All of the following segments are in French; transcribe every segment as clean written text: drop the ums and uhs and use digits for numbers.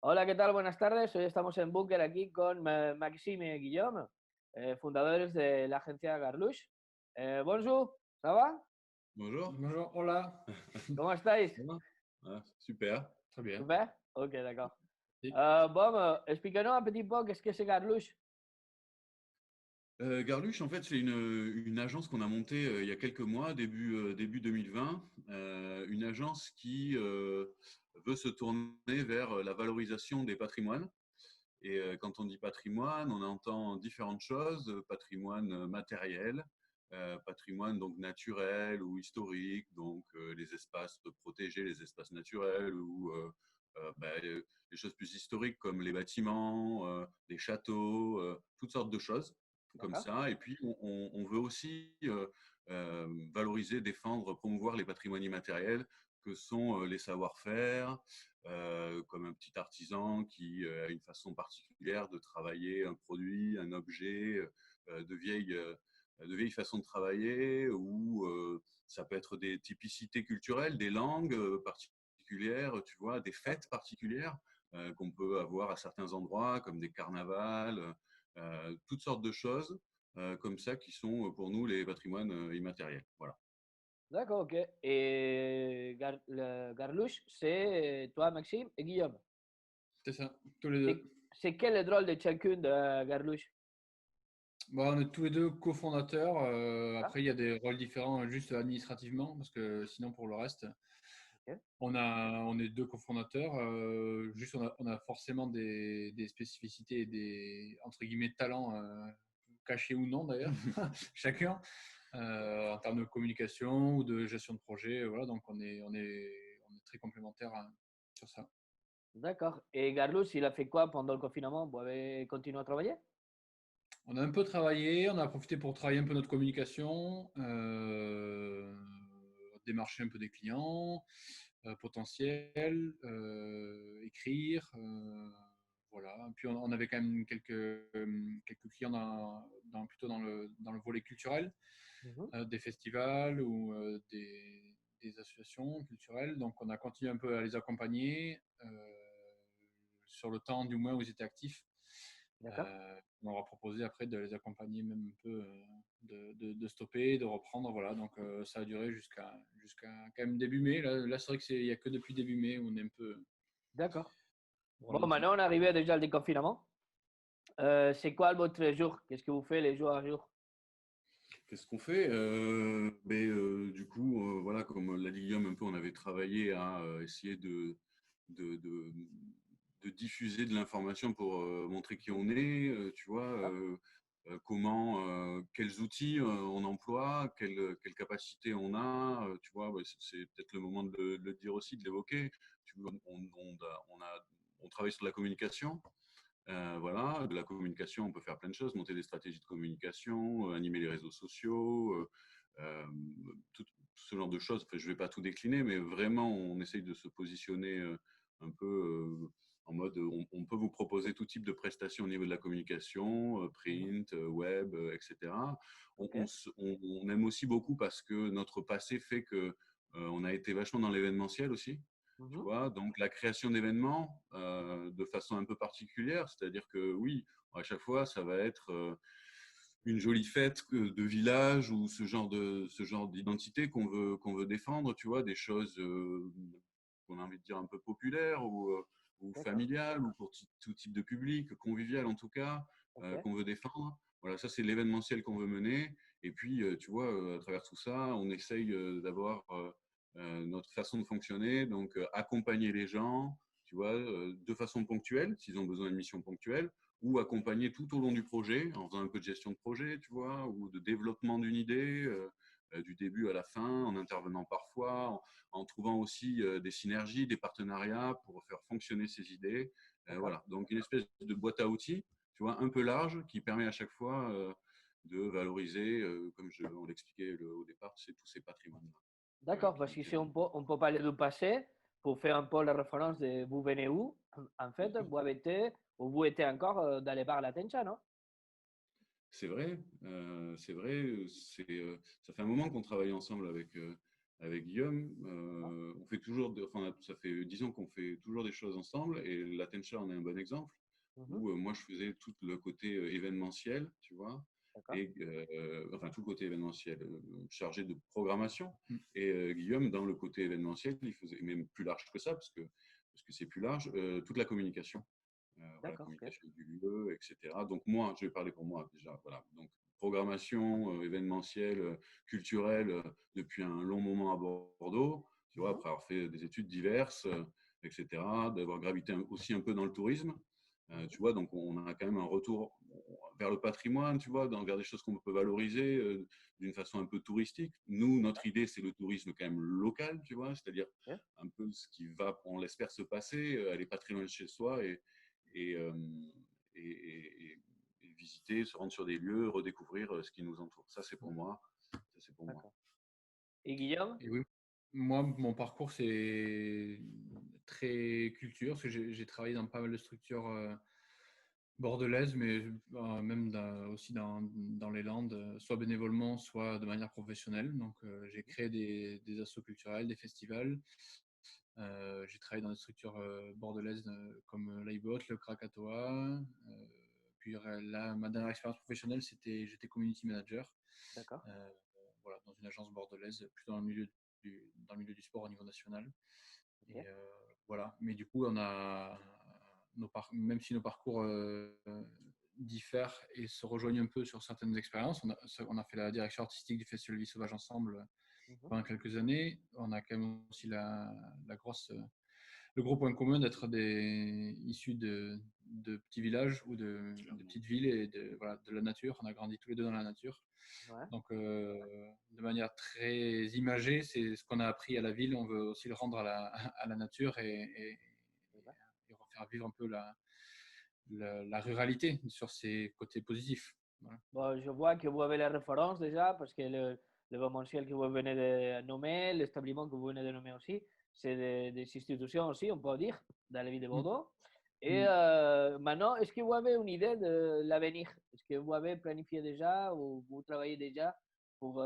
Hola, ¿qué tal? Buenas tardes. Hoy estamos en Búnker aquí con Maxime y Guillaume, fundadores de la agencia Garlush. Bonjour, ¿ça va? Bonjour. Bonjour, hola. ¿Cómo estáis? Ça va? Ah, super. Très bien. Super? Ok, d'accord. Oui. Bon, expliquez-nous un petit peu qu'est-ce que c'est Garlush. Garluche, en fait, c'est une agence qu'on a montée il y a quelques mois, début 2020. Une agence qui veut se tourner vers la valorisation des patrimoines. Et quand on dit patrimoine, on entend différentes choses. Patrimoine matériel, patrimoine donc naturel ou historique, donc les espaces protégés, les espaces naturels ou les choses plus historiques comme les bâtiments, les châteaux, toutes sortes de choses comme D'accord. ça. Et puis, on veut aussi valoriser, défendre, promouvoir les patrimoines immatériels que sont les savoir-faire, comme un petit artisan qui a une façon particulière de travailler un produit, un objet, de vieilles façons de travailler, ou ça peut être des typicités culturelles, des langues particulières, tu vois, des fêtes particulières qu'on peut avoir à certains endroits, comme des carnavals, toutes sortes de choses comme ça qui sont pour nous les patrimoines immatériels. Voilà. D'accord, ok. Et Garlush, c'est toi, Maxime et Guillaume. C'est ça, tous les deux. C'est quel le rôle de chacun de Garlush? Bon, on est tous les deux cofondateurs. Ah, Après, il y a des rôles différents juste administrativement, parce que sinon, pour le reste, ok. on est deux cofondateurs. Juste, on a forcément des spécificités et des, entre guillemets, talents, cachés ou non d'ailleurs, chacun, en termes de communication ou de gestion de projet. Voilà, donc on est très complémentaires sur ça. D'accord. Et Garlush, il a fait quoi pendant le confinement? Vous avez continué à travailler? On a un peu travaillé, on a profité pour travailler un peu notre communication, démarcher un peu des clients potentiels, écrire. Voilà. Et puis on avait quand même quelques clients plutôt dans le volet culturel, Mhm. des festivals ou des associations culturelles. Donc on a continué un peu à les accompagner sur le temps du moins où ils étaient actifs. D'accord. On leur a proposé après de les accompagner même un peu, de stopper, de reprendre. Voilà. Donc ça a duré jusqu'à quand même début mai. Là c'est vrai qu'il n'y a que depuis début mai où on est un peu D'accord. Bon, ralenti. maintenant, on est arrivé déjà au déconfinement. C'est quoi votre jour? Qu'est-ce que vous faites les jours à jour? Qu'est-ce qu'on fait du coup, voilà, comme l'a dit Guillaume un peu, on avait travaillé à essayer de, de, de diffuser de l'information pour montrer qui on est, tu vois, D'accord. quels outils on emploie, quelle capacité on a, tu vois, c'est peut-être le moment de le dire aussi, de l'évoquer. On travaille sur la communication. Voilà, de la communication, on peut faire plein de choses, monter des stratégies de communication, animer les réseaux sociaux, tout ce genre de choses. Enfin, je ne vais pas tout décliner, mais vraiment, on essaye de se positionner un peu en mode, on peut vous proposer tout type de prestations au niveau de la communication, Mhm. print, web, etc. On, Ok. on, on aime aussi beaucoup parce que notre passé fait que on a été vachement dans l'événementiel aussi. Tu Mhm. vois, donc la création d'événements de façon un peu particulière, c'est-à-dire que oui, à chaque fois, ça va être une jolie fête de village ou ce genre d'identité qu'on veut défendre, tu vois, des choses qu'on a envie de dire un peu populaires ou D'accord. familiales ou pour tout type de public, convivial en tout cas, Ok. qu'on veut défendre. Voilà, ça c'est l'événementiel qu'on veut mener. Et puis, tu vois, à travers tout ça, on essaye d'avoir notre façon de fonctionner, donc accompagner les gens, tu vois, de façon ponctuelle, s'ils ont besoin d'une mission ponctuelle, ou accompagner tout au long du projet, en faisant un peu de gestion de projet, tu vois, ou de développement d'une idée, du début à la fin, en intervenant parfois, en trouvant aussi des synergies, des partenariats pour faire fonctionner ces idées. D'accord. Voilà, donc une espèce de boîte à outils, tu vois, un peu large, qui permet à chaque fois de valoriser, comme on l'expliquait au départ, c'est tous ces patrimoines-là. D'accord, parce qu'ici, on peut parler du passé pour faire un peu la référence de vous venez où. En fait, vous avez été, ou vous étiez encore dans les bars Latencha, non? C'est vrai, ça fait un moment qu'on travaille ensemble avec avec Guillaume, on fait toujours, ça fait 10 ans qu'on fait toujours des choses ensemble et la Tencha en est un bon exemple où moi je faisais tout le côté événementiel, tu vois, et enfin tout le côté événementiel chargé de programmation. Et Guillaume, dans le côté événementiel, il faisait même plus large que ça parce que c'est plus large, toute la communication. Voilà, communication du lieu, etc. Donc moi, je vais parler pour moi déjà. Voilà. Donc programmation événementielle, culturelle depuis un long moment à Bordeaux, tu vois, après avoir fait des études diverses, etc., d'avoir gravité aussi un peu dans le tourisme. Tu vois, donc on a quand même un retour vers le patrimoine, tu vois, vers des choses qu'on peut valoriser d'une façon un peu touristique. Nous, notre idée, c'est le tourisme quand même local, tu vois, c'est-à-dire un peu ce qui va, on l'espère, se passer, aller pas très loin de chez soi et, et visiter, se rendre sur des lieux, redécouvrir ce qui nous entoure. Ça, c'est pour moi. Ça, c'est pour moi. Et Guillaume? Et oui, moi, mon parcours, c'est très culture, parce que j'ai travaillé dans pas mal de structures bordelaises, mais même aussi dans les Landes, soit bénévolement, soit de manière professionnelle. Donc, j'ai créé des assos culturels, des festivals. J'ai travaillé dans des structures bordelaises comme l'Aibot, le Krakatoa. Puis là, ma dernière expérience professionnelle, j'étais community manager. Voilà, dans une agence bordelaise, plutôt dans le milieu du sport au niveau national. Et voilà. Mais du coup, même si nos parcours diffèrent et se rejoignent un peu sur certaines expériences, on a fait la direction artistique du Festival Vie Sauvage ensemble pendant quelques années. On a quand même aussi le gros point commun d'être issus de petits villages ou de petites villes et de la nature. On a grandi tous les deux dans la nature. Donc, de manière très imagée, c'est ce qu'on a appris à la ville. On veut aussi le rendre à la nature et faire vivre un peu la ruralité sur ses côtés positifs. Voilà. Bon, je vois que vous avez les références déjà, parce que l'événementiel que vous venez de nommer, l'établissement que vous venez de nommer aussi, c'est des institutions aussi, on peut dire, dans la ville de Bordeaux. Et maintenant, est-ce que vous avez une idée de l'avenir? Est-ce que vous avez planifié déjà ou vous travaillez déjà pour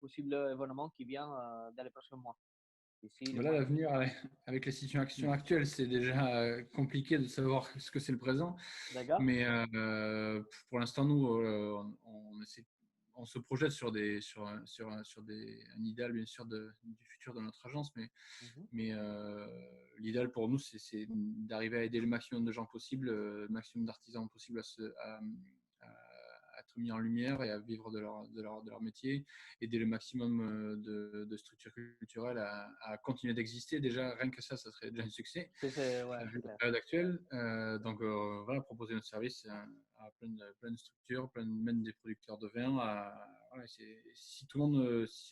possible événement qui vient dans les prochains mois? Là, l'avenir, avec les situations actuelles, c'est déjà compliqué de savoir ce que c'est le présent. Mais pour l'instant, nous, on se projette sur un idéal, bien sûr, du futur de notre agence. Mais l'idéal pour nous, c'est d'arriver à aider le maximum de gens possible, le maximum d'artisans possible à être mis en lumière et à vivre de leur métier, aider le maximum de structures culturelles à continuer d'exister. Déjà, rien que ça serait déjà un succès vu la période actuelle. Donc voilà, proposer notre service à plein de structures, même des producteurs de vin. Si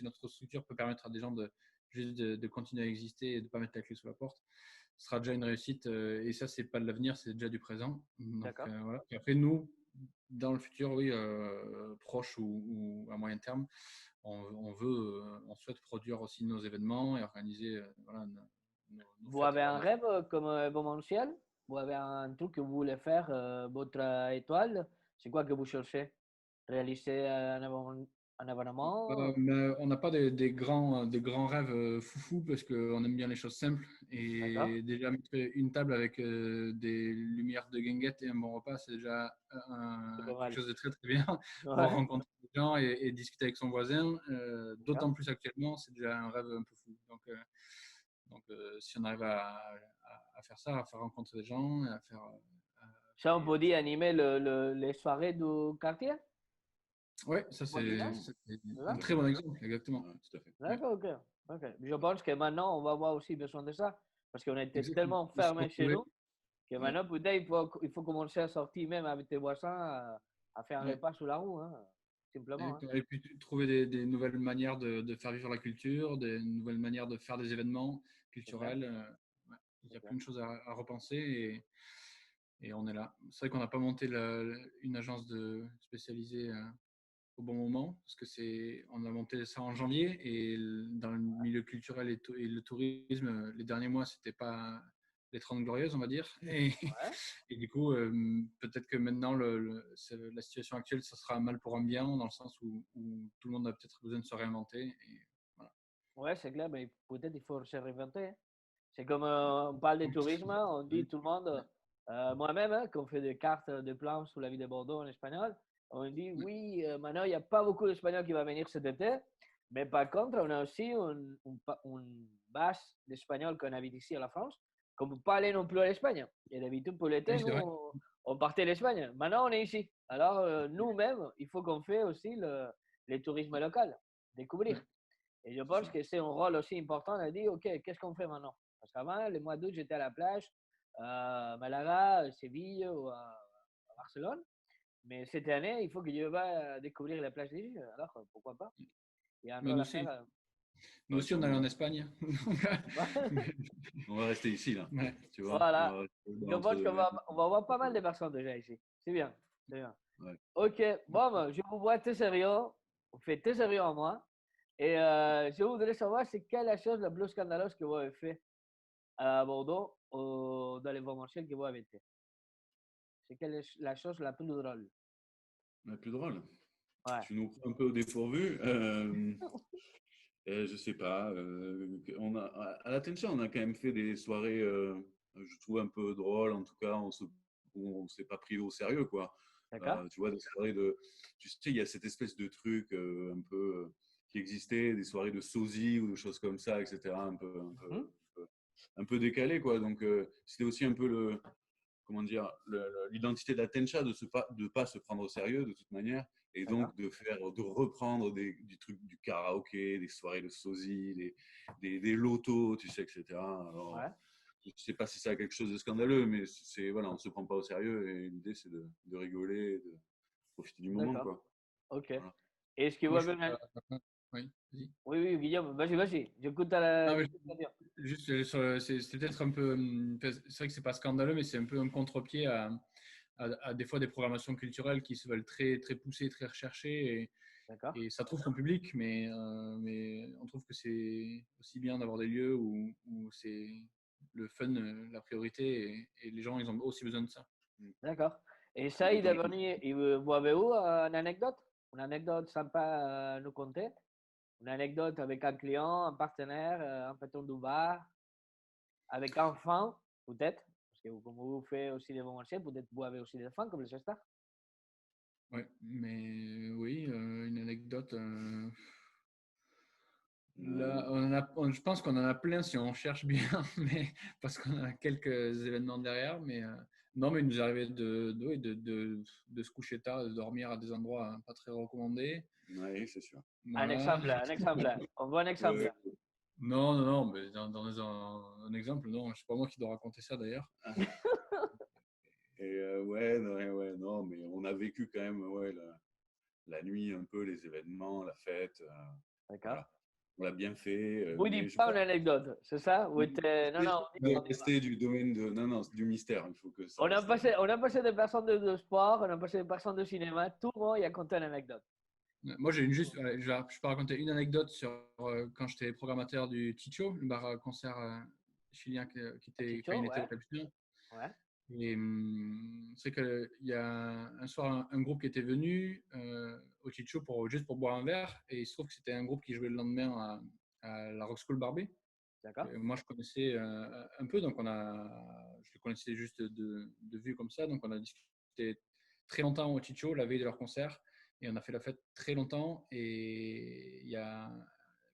notre structure peut permettre à des gens juste de continuer à exister et de ne pas mettre la clé sous la porte, ce sera déjà une réussite. Et ça, c'est pas de l'avenir, c'est déjà du présent. Donc, voilà. Et après, nous, dans le futur, oui, proche ou à moyen terme, on souhaite produire aussi nos événements et organiser nos vous fêtes. avez un rêve comme événementiel? Vous avez un truc que vous voulez faire, votre étoile? C'est quoi que vous cherchez? Réaliser un événement? Mais on n'a pas des grands rêves foufou parce qu'on aime bien les choses simples. Et déjà mettre une table avec des lumières de guinguette et un bon repas, c'est déjà quelque chose de très très bien. Pouvoir rencontrer des gens et discuter avec son voisin, d'autant plus actuellement, c'est déjà un rêve un peu fou. Donc si on arrive à faire ça, à faire rencontrer des gens, et à faire. Ça, on peut dire animer les soirées du quartier? Oui, ça c'est un très bon exemple, exactement. Tout à fait. D'accord, ok. Je pense que maintenant, on va avoir aussi besoin de ça, parce qu'on a été tellement fermés chez nous, que maintenant, peut-être, il faut commencer à sortir même avec tes voisins, à faire un repas sur la roue, hein, simplement. Et puis trouver des nouvelles manières de faire vivre la culture, des nouvelles manières de faire des événements culturels. Il y a plein de choses à repenser et on est là. C'est vrai qu'on n'a pas monté une agence spécialisée au bon moment, parce que on a monté ça en janvier et dans le milieu culturel et le tourisme, les derniers mois, c'était pas les 30 glorieuses, on va dire. Et du coup, peut-être que maintenant, la situation actuelle, ça sera mal pour un bien, dans le sens où tout le monde a peut-être besoin de se réinventer. Et voilà. Ouais, c'est clair, mais peut-être il faut se réinventer. C'est comme on parle de tourisme, on dit tout le monde, moi-même, hein, quand on fait des cartes de plans sur la ville de Bordeaux en espagnol, on dit oui, maintenant il n'y a pas beaucoup d'Espagnols qui vont venir cet été, mais par contre, on a aussi une base d'Espagnols qu'on habite ici à la France, qu'on ne peut pas aller non plus à l'Espagne. Et d'habitude, pour l'été, Oui, c'est vrai. nous, on partait à l'Espagne. Maintenant, on est ici. Alors, nous-mêmes, il faut qu'on fait aussi le tourisme local, découvrir. Et je C'est pense ça. que c'est un rôle aussi important de dire, OK, qu'est-ce qu'on fait maintenant? Parce qu'avant, le mois d'août, j'étais à la plage, à Malaga, Séville ou à Barcelone. Mais cette année, il faut que je va découvrir la plage d'Égypte. Alors, pourquoi pas? Il y a Mais encore à faire. nous Ouais, aussi, on allait sûrement. en Espagne. On va rester ici, là. Ouais. Tu vois, on Voilà. va rester Je entre pense deux qu'on mers. on va voir pas mal de personnes déjà ici. C'est bien. C'est bien. Ouais. OK. Bon, ben, je vous vois très sérieux. Vous faites très sérieux en moi. Et je voudrais savoir, c'est quelle est la chose la plus scandaleuse que vous avez fait à Bordeaux dans l'événementiel que vous avez été? C'est quelle est la chose la plus drôle? La plus drôle. Ouais. Tu nous prends un peu au dépourvu. Je sais pas. À l'Attention, on a quand même fait des soirées, je trouve un peu drôles. En tout cas, où on s'est pas pris au sérieux, quoi. D'accord? Tu vois, des soirées de. Tu sais, il y a cette espèce de truc un peu qui existait, des soirées de sosie ou des choses comme ça, etc. Mhm. Un peu décalé, quoi. Donc, c'était aussi un peu comment dire, l'identité de la Tencha de pas se prendre au sérieux de toute manière, et D'accord. donc de reprendre du truc du karaoké, des soirées de sosie, des lotos, tu sais, etc. Alors, Ouais. je ne sais pas si ça a quelque chose de scandaleux, mais voilà, on ne se prend pas au sérieux, et l'idée c'est de rigoler, et de profiter du moment, D'accord. quoi. OK. Voilà. Est-ce que vous Moi, je avez suis une... Oui, vas-y. Oui, oui, Guillaume, vas-y, vas-y. J'écoute à la... Non, mais j'écoute à dire. juste, c'est peut-être un peu. C'est vrai que c'est pas scandaleux, mais c'est un peu un contre-pied à des fois des programmations culturelles qui se veulent très, très poussées, très recherchées. D'accord. Et ça trouve son public, mais on trouve que c'est aussi bien d'avoir des lieux où c'est le fun, la priorité, et les gens, ils ont aussi besoin de ça. D'accord. Et ça, il est Complètement. devenu... Vous avez où une anecdote? Une anecdote sympa à nous conter? Une anecdote avec un client, un partenaire, un patron du bar, avec un enfant, peut-être? Parce que comme vous faites aussi des événementiels, peut-être vous avez aussi des enfants comme les stars. Ouais, mais oui, une anecdote. Là, Euh, je pense qu'on en a plein si on cherche bien, mais parce qu'on a quelques événements derrière. Mais non, mais il nous arrivait oui, de se coucher tard, de dormir à des endroits pas très recommandés. oui, c'est sûr. Un Voilà. exemple, un exemple. On voit un exemple. Ouais. Non, non, non, mais dans un exemple, non, c'est pas moi qui dois raconter ça d'ailleurs. Et ouais, non, ouais, non, mais on a vécu quand même, ouais, la nuit, un peu les événements, la fête. D'accord. Voilà, on l'a bien fait, Vous mais dites je pas pense une anecdote, c'est ça? Vous êtes, non, non, de rester du domaine de. Non, non, du mystère. Il faut que ça reste. on a passé des personnes de sport, on a passé des personnes de cinéma, tout le monde y a conté une anecdote. Moi, j'ai je peux raconter une anecdote sur quand j'étais programmateur du Ticho, le bar à concert chilien quand Chicho, il était au ouais, Capucin. ouais, Et c'est qu'il y a un soir un groupe qui était venu au Chicho juste pour boire un verre, et il se trouve que c'était un groupe qui jouait le lendemain à la Rock School Barbie. d'accord. Moi, je connaissais un peu, donc je le connaissais juste de vue comme ça, donc on a discuté très longtemps au Chicho la veille de leur concert, et on a fait la fête très longtemps, et il y a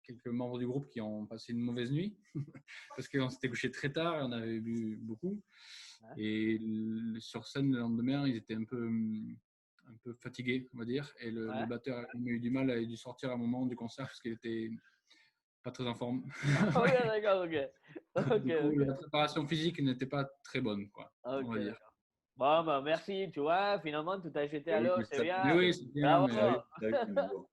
quelques membres du groupe qui ont passé une mauvaise nuit parce qu'on s'était couché très tard et on avait bu beaucoup, Ouais, et sur scène le lendemain ils étaient un peu fatigués, on va dire, et le ouais. batteur a eu du mal, à dû sortir à un moment du concert parce qu'il était pas très en forme. Ok, d'accord, ok. Ok, Du coup, ok. la préparation physique n'était pas très bonne, quoi, on Ok, va dire. d'accord. Bon, ben, merci, tu vois, finalement, tout a jeté à l'eau, c'est Mais bien. oui, c'est bien, Bravo. mais Ça arrive, mais bon.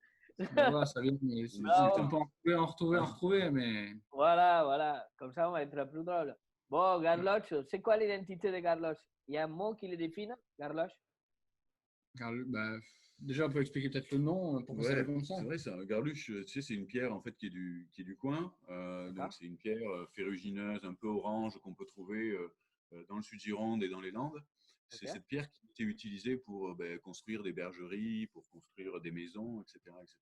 ben voilà, ça vient. Mais si Mais on peut Bravo. en retrouver, mais Voilà, voilà. Comme ça, on va être plus drôle. Bon, Garloche, c'est quoi l'identité de Garloche? Il y a un mot qui le définit, Garloche? bah, déjà, on peut expliquer peut-être le nom, pourquoi ça s'appelle Ouais, comme ça. c'est vrai, ça. Garluche, tu sais, c'est une pierre en fait qui est du coin. Donc D'accord. c'est une pierre ferrugineuse, un peu orange qu'on peut trouver dans le sud Gironde et dans les Landes. c'est cette pierre qui était utilisée pour construire des bergeries, pour construire des maisons, etc., etc.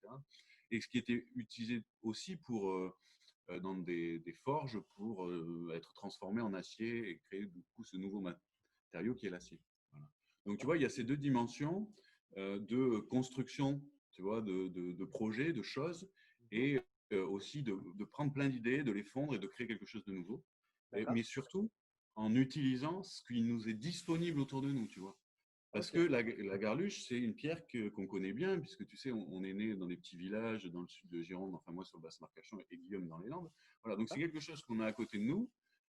Et ce qui était utilisé aussi dans des forges pour être transformé en acier et créer du coup ce nouveau matériau qui est l'acier. Voilà. Donc tu vois, il y a ces deux dimensions de construction, tu vois, de projets, de choses, et aussi de prendre plein d'idées, de les fondre et de créer quelque chose de nouveau. Mais surtout en utilisant ce qui nous est disponible autour de nous, tu vois. Parce que la garluche, c'est une pierre qu'on connaît bien, puisque tu sais, on est né dans des petits villages dans le sud de Gironde, enfin moi sur le Basse-Marcachon et Guillaume dans les Landes. Voilà, donc c'est quelque chose qu'on a à côté de nous.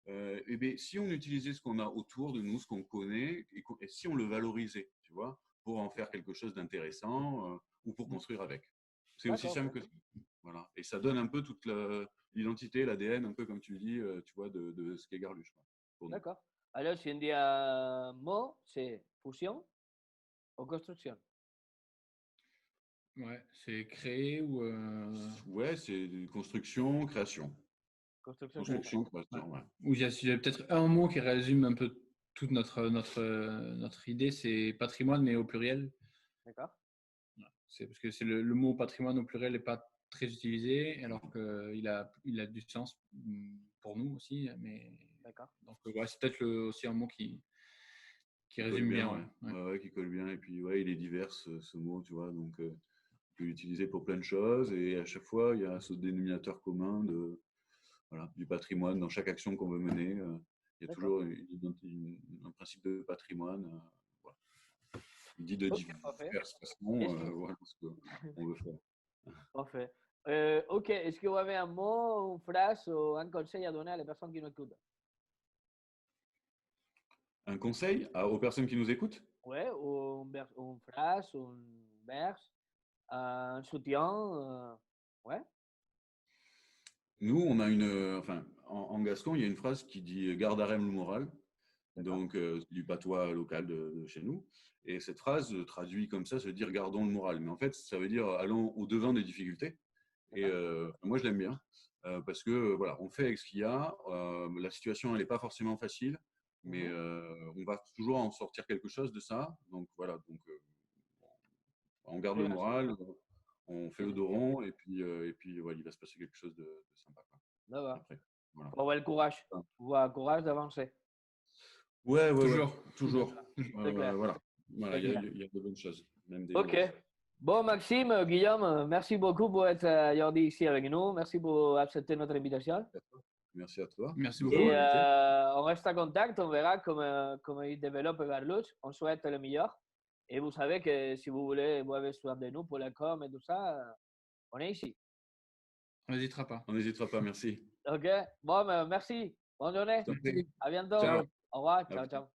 Et bien, si on utilisait ce qu'on a autour de nous, ce qu'on connaît, et si on le valorisait, tu vois, pour en faire quelque chose d'intéressant ou pour construire avec. C'est aussi simple que ça. Voilà. Et ça donne un peu toute l'identité, l'ADN, un peu comme tu dis, tu vois, de ce qu'est garluche. D'accord. Alors, si on dit un mot, c'est fusion ou construction? Ouais, c'est créer ou. Ouais, c'est construction, création. Construction, Construction, création, ouais. Ou il y a peut-être un mot qui résume un peu toute notre idée, c'est patrimoine, mais au pluriel. D'accord. C'est parce que c'est le mot patrimoine au pluriel n'est pas très utilisé, alors qu'il a du sens pour nous aussi. Mais D'accord. donc ouais, c'est peut-être aussi un mot qui résume bien. Ouais, qui colle bien. Et puis ouais, il est divers ce mot, tu vois. Donc on peut l'utiliser pour plein de choses. Et à chaque fois, il y a ce dénominateur commun du patrimoine dans chaque action qu'on veut mener. Il y a toujours un principe de patrimoine. Voilà. Dit de diverses façons, voilà ce qu'on veut faire. Parfait. Ok, est-ce que vous avez un mot, une phrase ou un conseil à donner à les personnes qui nous écoutent? Un conseil aux personnes qui nous écoutent? Ouais, ou une phrase, un vers, un soutien. Ouais. Nous, on a en gascon, il y a une phrase qui dit gardarem le moral, donc du patois local de chez nous. Et cette phrase traduit comme ça veut dire gardons le moral. Mais en fait, ça veut dire allons au-devant des difficultés. Et moi, je l'aime bien parce que voilà, on fait avec ce qu'il y a. La situation, elle n'est pas forcément facile, mais on va toujours en sortir quelque chose de ça. Donc voilà, on garde le moral, on fait le dos rond et puis voilà, il va se passer quelque chose de sympa. D'accord. Après, voilà. Faut avoir le courage. Faut avoir le courage d'avancer. Ouais. Toujours. C'est clair. Voilà, il y a de bonnes choses. Même des Ok. Bon, Maxime, Guillaume, merci beaucoup pour être aujourd'hui ici avec nous. Merci pour accepter notre invitation. Merci à toi. Merci beaucoup. Et on reste en contact, on verra comment il développe Garluche. On souhaite le meilleur. Et vous savez que si vous voulez, vous avez besoin de nous pour la com et tout ça, on est ici. On n'hésitera pas. On n'hésitera pas, merci. Ok. Bon, merci. Bonne journée. À bientôt. Ciao. Au revoir. Ciao, ciao.